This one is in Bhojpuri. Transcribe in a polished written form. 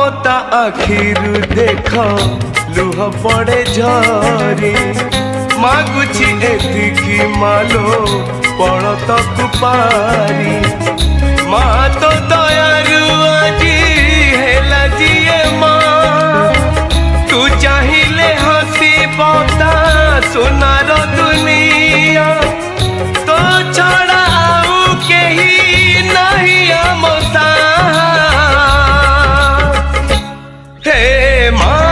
ममता आखिरु देख लुह पड़े झरी मागुची एतिकी मालो पड़तकु पारी मा तो दयारु आजी हेला जिए माँ तू चाहिले हसी बता सोनार दुनिया तो छड़ा आउ केही नहीं आम हे माँ